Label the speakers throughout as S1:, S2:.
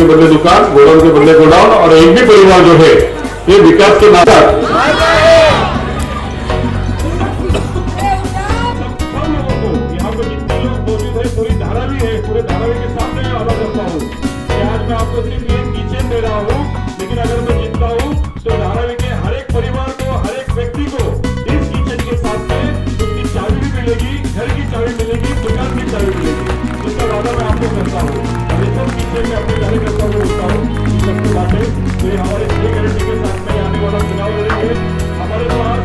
S1: के बदले दुकान, गोडाउन के बदले गोडाउन, और एक भी परिवार जो है ये विकास के नाम पूरी धारावी है, पूरे धारावी के सामने मैं वादा करता हूँ कि आज मैं आपको सिर्फ एक किचन दे रहा हूँ, लेकिन अगर मैं जीतता हूँ तो धारावी के हर एक परिवार को, हर एक व्यक्ति को इस किचन के साथ में उसकी चाबी भी मिलेगी, घर की चाबी मिलेगी, दुकान की चाबी मिलेगी। इसका वादा मैं आपको करता हूँ। और इस सब किचन में अपने कार्यकर्ताओं को बोलता हूँ कि सबसे बातें तो ये हमारे 6 गारंटी के साथ में आने वाला चुनाव लड़ेंगे। हमारे पास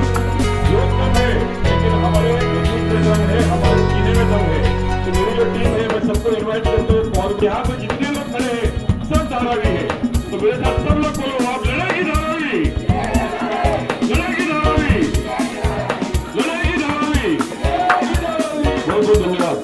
S1: योग कम है, लेकिन हमारे नेतृत्व में दम है, हमारे सीने में दम है। तो मेरी जो टीम है मैं सबको इन्वाइट करता हूँ, और यहाँ पे जितने लोग खड़े हैं सब धारावी है, तो मेरे साथ सब लोग बोलो, आप लड़ेगी धारावी, लड़ेगी धारावी, लड़ेगी धारावी। बहुत बहुत धन्यवाद।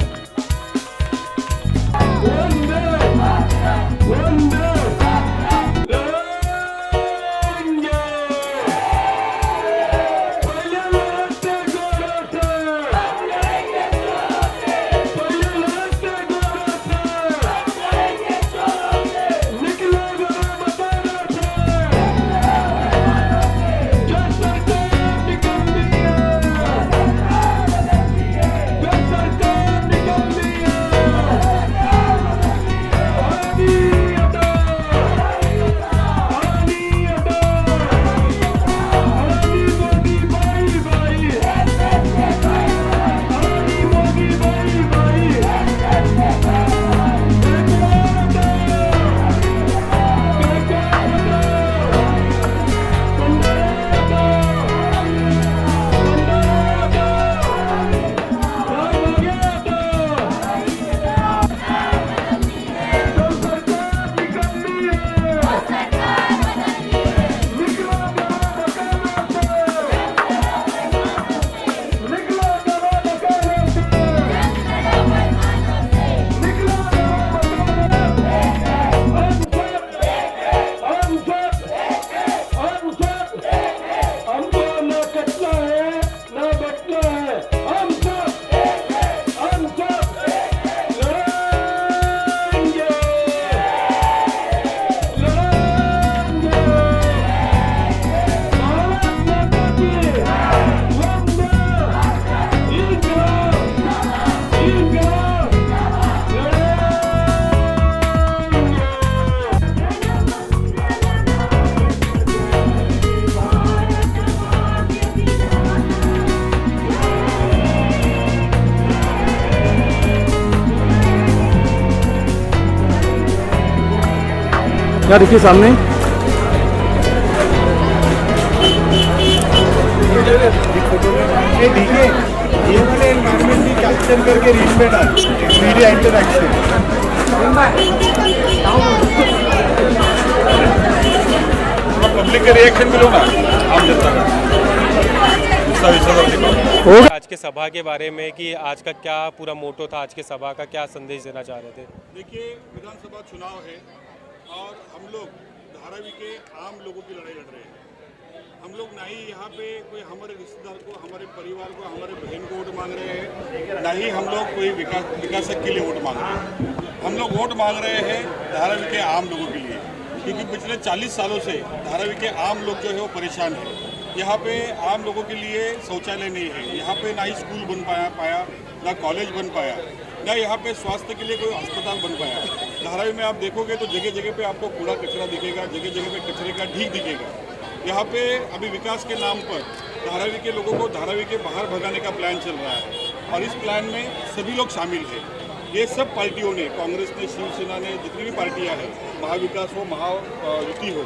S2: क्या देखिए सामने
S3: ये वाले एनवायरमेंट भी कैप्चर करके रील में डाल मीडिया इंटरैक्शन। पब्लिक का रिएक्शन भी लो ना आम जनता का।
S4: आज के सभा के बारे में कि आज का क्या पूरा मोटो था, आज के सभा का क्या संदेश देना चाह रहे थे?
S3: देखिए, विधानसभा चुनाव है और हम लोग धारावी के आम लोगों की लड़ाई लड़ रहे हैं। हम लोग ना ही यहाँ पे कोई हमारे रिश्तेदार को, हमारे परिवार को, हमारे बहन को वोट मांग रहे हैं, ना ही हम लोग कोई विकासक के लिए वोट मांग रहे हैं। हम लोग वोट मांग रहे हैं धारावी के आम लोगों के लिए, क्योंकि पिछले 40 सालों से धारावी के आम लोग जो है वो परेशान है। यहाँ पे आम लोगों के लिए शौचालय नहीं है, यहाँ पे ना ही स्कूल बन पाया, ना कॉलेज बन पाया, ना यहाँ पे स्वास्थ्य के लिए कोई अस्पताल बन पाया। धारावी में आप देखोगे तो जगह जगह पे आपको कूड़ा कचरा दिखेगा, जगह जगह पे कचरे का ढीक दिखेगा। यहाँ पे अभी विकास के नाम पर धारावी के लोगों को धारावी के बाहर भगाने का प्लान चल रहा है, और इस प्लान में सभी लोग शामिल हैं। ये सब पार्टियों ने, कांग्रेस ने, शिवसेना ने, जितनी भी पार्टियाँ हैं, महाविकास हो, महायुति हो,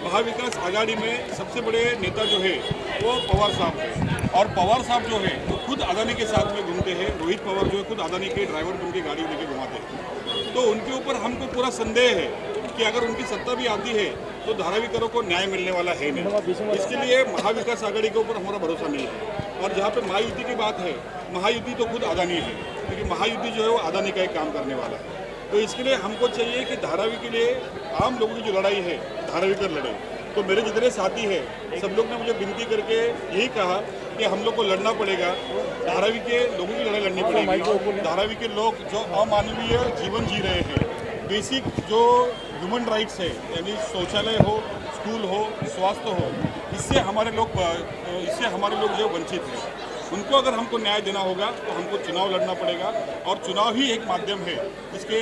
S3: महाविकास आघाड़ी में सबसे बड़े नेता जो है वो पवार साहब है। और पवार साहब जो है वो खुद अदानी के साथ में घूमते हैं। रोहित पवार जो है खुद अदानी के ड्राइवर बन के गाड़ी लेके घुमाते हैं। तो उनके ऊपर हमको पूरा संदेह है कि अगर उनकी सत्ता भी आती है तो धारावीकरों को न्याय मिलने वाला है नहीं। इसके लिए महाविकास आघाड़ी के ऊपर हमारा भरोसा नहीं है। और जहाँ पे महायुति की बात है, महायुति तो खुद अदानी है, क्योंकि महायुति जो है वो अदानी का ही काम करने वाला है। तो इसके लिए हमको चाहिए कि धारावी के लिए आम लोगों की जो लड़ाई है धारावीकर लड़े। तो मेरे जितने साथी हैं सब लोग ने मुझे विनती करके यही कहा कि हम लोग को लड़ना पड़ेगा, धारावी के लोगों की लड़ाई लड़नी पड़ेगी। धारावी के लोग जो अमानवीय जीवन जी रहे हैं, बेसिक जो ह्यूमन राइट्स है, यानी शौचालय हो, स्कूल हो, स्वास्थ्य हो, इससे हमारे लोग जो वंचित हैं, उनको अगर हमको न्याय देना होगा तो हमको चुनाव लड़ना पड़ेगा। और चुनाव ही एक माध्यम है जिसके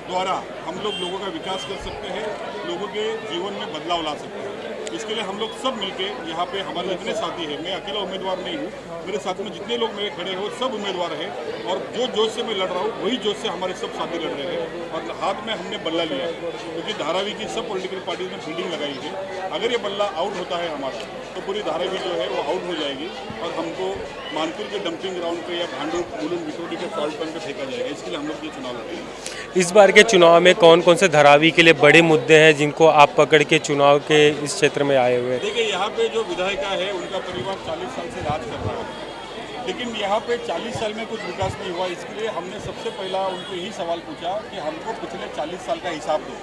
S3: द्वारा हम लोगों का विकास कर सकते हैं, लोगों के जीवन में बदलाव ला सकते हैं। इसके लिए हम लोग सब मिलके यहाँ पे हमारे जितने साथी हैं, मैं अकेला उम्मीदवार नहीं हूँ, मेरे साथ में जितने लोग मेरे खड़े हो सब उम्मीदवार हैं, और जो जोश से मैं लड़ रहा हूँ वही जोश से हमारे सब साथी लड़ रहे हैं। और हाथ में हमने बल्ला लिया है, क्योंकि धारावी की सब पॉलिटिकल पार्टीज ने फील्डिंग लगाई है। अगर ये बल्ला आउट होता है हमारा, तो पूरी धारावी जो है वो आउट हो जाएगी और हमको मानपुर के डंपिंग ग्राउंड पे या भांडू मुलुंड बिटोडी के सॉल्ट पंप पे फेंका जाएगा। इसके लिए हम लोग ये चुनाव लड़ेंगे।
S4: इस बार के चुनाव में कौन कौन से धारावी के लिए बड़े मुद्दे हैं जिनको आप पकड़ के चुनाव के इस क्षेत्र में आए हुए हैं?
S3: देखिए, यहाँ पे जो विधायिका है उनका परिवार 40 साल से राज कर रहा है, लेकिन यहाँ पे 40 साल में कुछ विकास नहीं हुआ। इसके लिए हमने सबसे पहला उनको यही सवाल पूछा कि हमको पिछले 40 साल का हिसाब दो।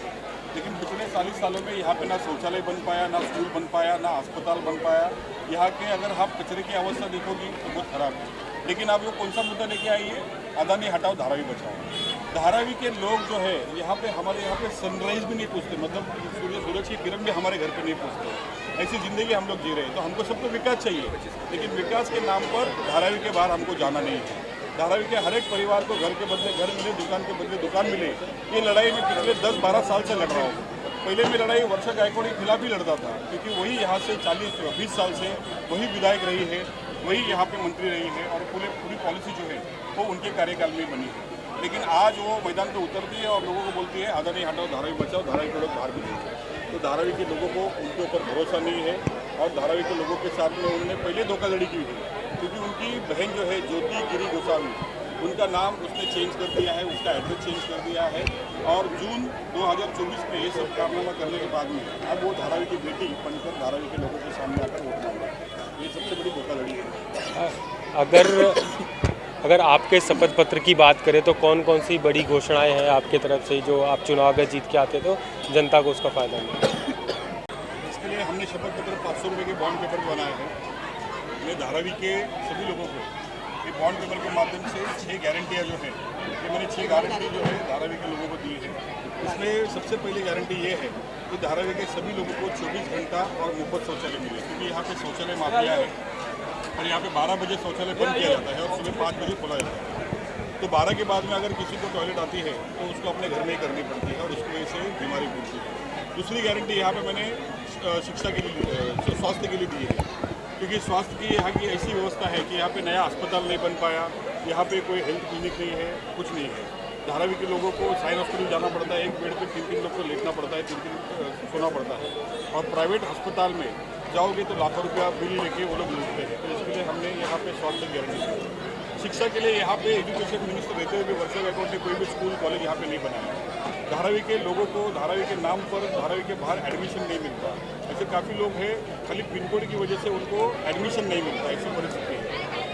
S3: लेकिन पिछले 40 सालों में यहाँ पे ना शौचालय बन पाया, ना स्कूल बन पाया, ना अस्पताल बन पाया। यहाँ के अगर आप कचरे की अवस्था देखोगी तो बहुत खराब है। लेकिन आप वो कौन सा मुद्दा लेके आई है? अदानी हटाओ, धारावी बचाओ। धारावी के लोग जो है यहाँ पे हमारे यहाँ पे सनराइज भी नहीं पूछते, मतलब सूरज की किरण भी हमारे घर पे नहीं पूछते। ऐसी ज़िंदगी हम लोग जी रहे हैं। तो हमको सबको विकास चाहिए, लेकिन विकास के नाम पर धारावी के बाहर हमको जाना नहीं है। धारावी के हर एक परिवार को घर के बदले घर मिले, दुकान के बदले दुकान मिले। ये लड़ाई में पिछले 10-12 साल से लड़ रहा हूँ। पहले मैं लड़ाई वर्षा गायकवाड़ के खिलाफ ही लड़ता था, क्योंकि वही यहाँ से 40-20 साल से वही विधायक रही है, वही यहाँ पे मंत्री रही है, और पूरी पॉलिसी जो है वो उनके कार्यकाल में बनी है। लेकिन आज वो मैदान पे उतरती है और लोगों को बोलती है अदानी हटाओ, धारावी बचाओ, धारावी के लोग बाहर भेजेंगे। तो धारावी के लोगों को उनके ऊपर भरोसा नहीं है, और धारावी के लोगों के साथ में उन्होंने पहले धोखाधड़ी की थी, क्योंकि उनकी बहन जो है ज्योति गिरी गोसावी, उनका नाम उसने चेंज कर दिया है, उसका एड्रेस चेंज कर दिया है, और जून 2024 में ये सब कारनामा करने के बाद में अब वो धारावी की बेटी बनकर धारावी के लोगों के सामने आकर वोट मांग रहा है। ये सबसे बड़ी धोखाधड़ी है।
S4: अगर आपके शपथ पत्र की बात करें तो कौन कौन सी बड़ी घोषणाएं हैं आपकी तरफ से जो आप चुनाव अगर जीत के आते तो जनता को उसका फ़ायदा मिले?
S3: इसके लिए हमने शपथ पत्र 500 रुपये के बॉन्ड पेपर बनाया है। ये धारावी के सभी लोगों को ये बॉन्ड पेपर के माध्यम से 6 गारंटियाँ जो है, ये मैंने 6 गारंटी जो है धारावी के लोगों को दी है। इसमें सबसे पहली गारंटी ये है कि धारावी के सभी लोगों को 24 घंटा और मुफ्त शौचालय मिले, क्योंकि यहाँ पे शौचालय माफिया है और यहाँ पे 12 बजे शौचालय बंद किया जाता है और सुबह 5 बजे खोला जाता है। तो 12 के बाद में अगर किसी को टॉयलेट आती है तो उसको अपने घर में ही करनी पड़ती है, और उसकी वजह से बीमारी बढ़ती है। दूसरी गारंटी यहाँ पे मैंने शिक्षा के लिए, स्वास्थ्य के लिए दी है, क्योंकि स्वास्थ्य की यहाँ की ऐसी व्यवस्था है कि यहाँ पे नया अस्पताल नहीं बन पाया, यहाँ पे कोई हेल्थ क्लिनिक नहीं है, कुछ नहीं है। धारावी के लोगों को साइन हॉस्पिटल जाना पड़ता है, एक बेड पे 3-3 लोग को लेटना पड़ता है, 3-3 सोना पड़ता है, और प्राइवेट अस्पताल में जाओगे तो लाखों रुपया बिल लेके वो लोग लूटते हैं। तो इसके लिए हमने यहाँ पे स्वास्थ्य गारंटी दी। शिक्षा के लिए यहाँ पे एजुकेशन मिनिस्टर रहते हुए भी वर्षा गायकवाड़ ने कोई भी स्कूल कॉलेज यहाँ पे नहीं बनाया। धारावी के लोगों को धारावी के नाम पर धारावी के बाहर एडमिशन नहीं मिलता। ऐसे काफ़ी लोग हैं, खाली पिन कोड की वजह से उनको एडमिशन नहीं मिलता, ऐसी परिस्थिति है।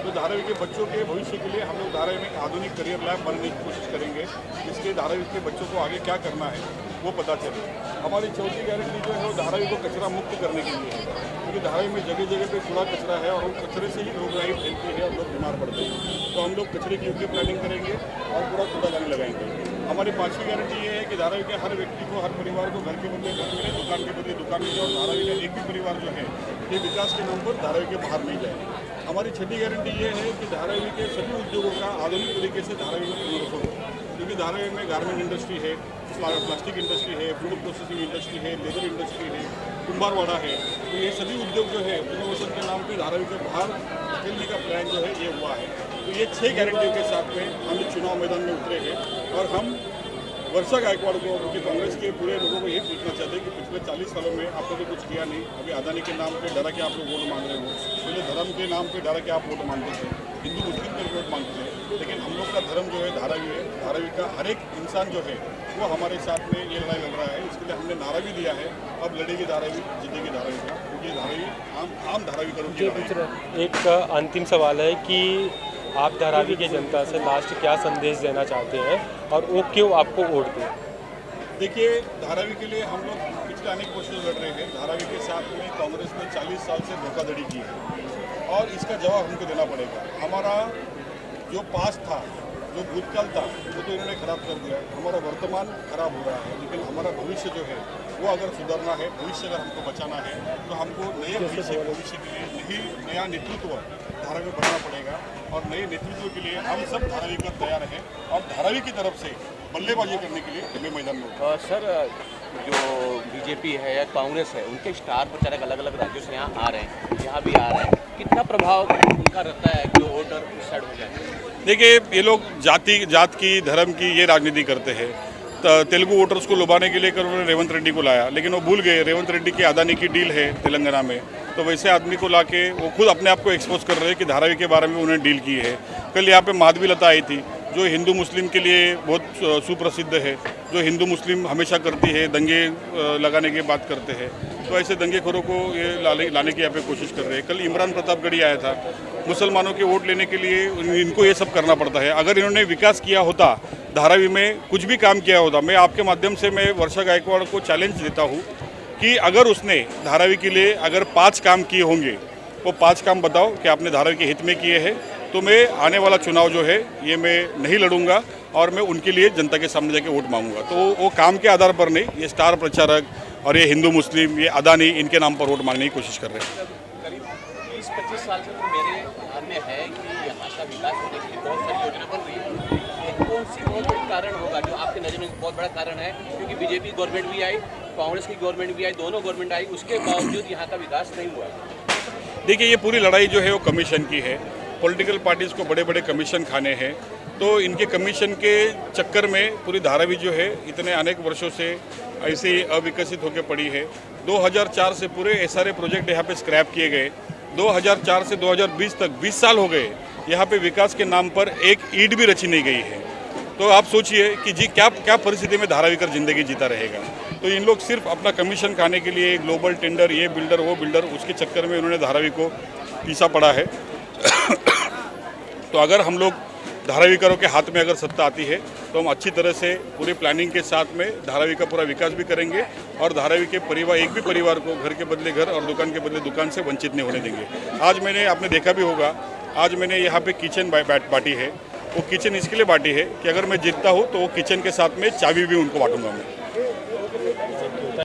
S3: तो धारावी के बच्चों के भविष्य के लिए हम लोग धारावी में एक आधुनिक करियर लैब बनाने की कोशिश करेंगे, जिसके धारावी के बच्चों को आगे क्या करना है वो पता चले। हमारी चौथी गारंटी जो है वो धारावी को कचरा मुक्त करने के लिए है, क्योंकि धारावी में जगह जगह पे कूड़ा कचरा है और उस कचरे से ही रोगराई फैलती है और लोग बीमार पड़ते हैं। तो हम लोग कचरे की योग्य प्लानिंग करेंगे और पूरा कूड़ादानी लगाएंगे। हमारी 5वीं गारंटी ये है कि धारावी के हर व्यक्ति को, हर परिवार को घर के बदले घर मिले, दुकान के बदले दुकान मिले, और धारावी का एक भी परिवार जो है ये विकास के नाम पर धारावी के बाहर नहीं जाए। हमारी छठी गारंटी ये है कि धारावी के सभी उद्योगों का आधुनिक तरीके से धारावी में पुनर्वास हो, क्योंकि धारावी में गारमेंट इंडस्ट्री है, प्लास्टिक इंडस्ट्री है, फूड प्रोसेसिंग इंडस्ट्री है, लेदर इंडस्ट्री है, कुंभारवाड़ा है। तो ये सभी उद्योग जो है पुनर्वासन के नाम पे धारावी के बाहर खेलने का प्लान जो है ये हुआ है। तो ये 6 गारंटियों के साथ में हम चुनाव मैदान में उतरे हैं, और हम वर्षा गायकवाड़ को, क्योंकि कांग्रेस के पूरे लोगों को ये पूछना चाहते हैं कि पिछले 40 सालों में आपने तो कुछ किया नहीं। अभी अदानी के नाम पे डरा के आप लोग वोट मांग रहे हो, पहले धर्म के नाम पे डरा के आप वोट मांगते थे, हिंदू मुस्लिम पे वोट मांगते हैं। लेकिन हम लोग का धर्म जो है धारावी है, धारावी का हर एक इंसान जो है वो हमारे साथ में ये लड़ाई लड़ रहा है। इसके लिए हमने नारा भी दिया है, अब लड़ेगी धारावी, जीतेगी धारावी का, क्योंकि धारावी आम धारावी करोगे।
S4: एक अंतिम सवाल है कि आप धारावी के जनता से लास्ट क्या संदेश देना चाहते हैं और वो क्यों आपको वोट दें?
S3: देखिए, धारावी के लिए हम लोग पिछले अनेक क्वेश्चन लड़ रहे हैं। धारावी के साथ में कांग्रेस ने 40 साल से धोखाधड़ी की है, और इसका जवाब हमको देना पड़ेगा। हमारा जो पास था जो भूतकाल था वो तो इन्होंने खराब कर दिया। हमारा वर्तमान खराब हो रहा है, लेकिन हमारा भविष्य जो है वो अगर सुधारना है, भविष्य अगर हमको बचाना है, तो हमको नए भविष्य के लिए नया नेतृत्व धारावी में बनना पड़ेगा। और नए नेतृत्व के लिए हम सब धारावी कर तैयार हैं और धारावी की तरफ से बल्लेबाजी करने के लिए हमें मैदान में उतरना है।
S5: सर, जो बीजेपी है या कांग्रेस है, उनके स्टार प्रचारक अलग अलग राज्यों से यहाँ आ रहे हैं, यहाँ भी आ रहे हैं, कितना प्रभाव उनका रहता है कि वोटर उस साइड हो जाए?
S3: देखिए, ये लोग जात की, धर्म की ये राजनीति करते हैं। तेलुगु वोटर्स को लुभाने के लिए उन्होंने रेवंत रेड्डी को लाया, लेकिन वो भूल गए रेवंत रेड्डी की अदानी की डील है तेलंगाना में। तो वैसे आदमी को लाके वो खुद अपने आप को एक्सपोज कर रहे हैं कि धारावी के बारे में उन्होंने डील की है। कल यहाँ पे माधवी लता आई थी, जो हिंदू मुस्लिम के लिए बहुत सुप्रसिद्ध है, जो हिंदू मुस्लिम हमेशा करती है, दंगे लगाने की बात करते हैं। तो ऐसे दंगेखोरों को ये लाने की यहाँ पे कोशिश कर रहे हैं। कल इमरान प्रतापगढ़ी आया था, मुसलमानों के वोट लेने के लिए इनको ये सब करना पड़ता है। अगर इन्होंने विकास किया होता, धारावी में कुछ भी काम किया होता, मैं आपके माध्यम से मैं वर्षा गायकवाड़ को चैलेंज देता हूँ कि अगर उसने धारावी के लिए अगर 5 काम किए होंगे, वो 5 काम बताओ कि आपने धारावी के हित में किए हैं, तो मैं आने वाला चुनाव जो है ये मैं नहीं लड़ूंगा और मैं उनके लिए जनता के सामने जाके वोट मांगूंगा। तो वो काम के आधार पर नहीं, ये स्टार प्रचारक और ये हिंदू मुस्लिम, ये अदानी, इनके नाम पर वोट मांगने की कोशिश कर रहे हैं।
S5: करीब 20-25 साल से तो मेरे ध्यान में है कि यहाँ का विकास होने के लिए बहुत सारी योजना बन रही है। कौन सी बहुत बड़ी कारण होगा जो आपके नज़र में बहुत बड़ा कारण है? क्योंकि बीजेपी गवर्नमेंट भी आई, कांग्रेस की गवर्नमेंट भी आई, दोनों गवर्नमेंट आई, उसके बावजूद यहाँ का विकास नहीं हुआ।
S3: देखिए, ये पूरी लड़ाई जो है वो कमीशन की है। पॉलिटिकल पार्टीज़ को बड़े बड़े कमीशन खाने हैं, तो इनके कमीशन के चक्कर में पूरी धारावी जो है इतने अनेक वर्षों से ऐसे ही अविकसित होकर पड़ी है। 2004 से पूरे SRA प्रोजेक्ट यहाँ पे स्क्रैप किए गए। 2004 से 2020 तक 20 साल हो गए, यहाँ पे विकास के नाम पर एक ईंट भी रची नहीं गई है। तो आप सोचिए कि जी क्या परिस्थिति में धारावी कर जिंदगी जीता रहेगा। तो इन लोग सिर्फ अपना कमीशन खाने के लिए ग्लोबल टेंडर, ये बिल्डर वो बिल्डर, उसके चक्कर में उन्होंने धारावी को पीछा पड़ा है। तो अगर हम लोग धारावीकरों के हाथ में अगर सत्ता आती है, तो हम अच्छी तरह से पूरी प्लानिंग के साथ में धारावी का पूरा विकास भी करेंगे और धारावी के परिवार, एक भी परिवार को घर के बदले घर और दुकान के बदले दुकान से वंचित नहीं होने देंगे। आज आपने देखा भी होगा, आज मैंने यहाँ पे किचन बांटी है। वो किचन इसके लिए बांटी है कि अगर मैं जीतता हूँ तो वो किचन के साथ में चाबी भी उनको बांटूंगा मैं।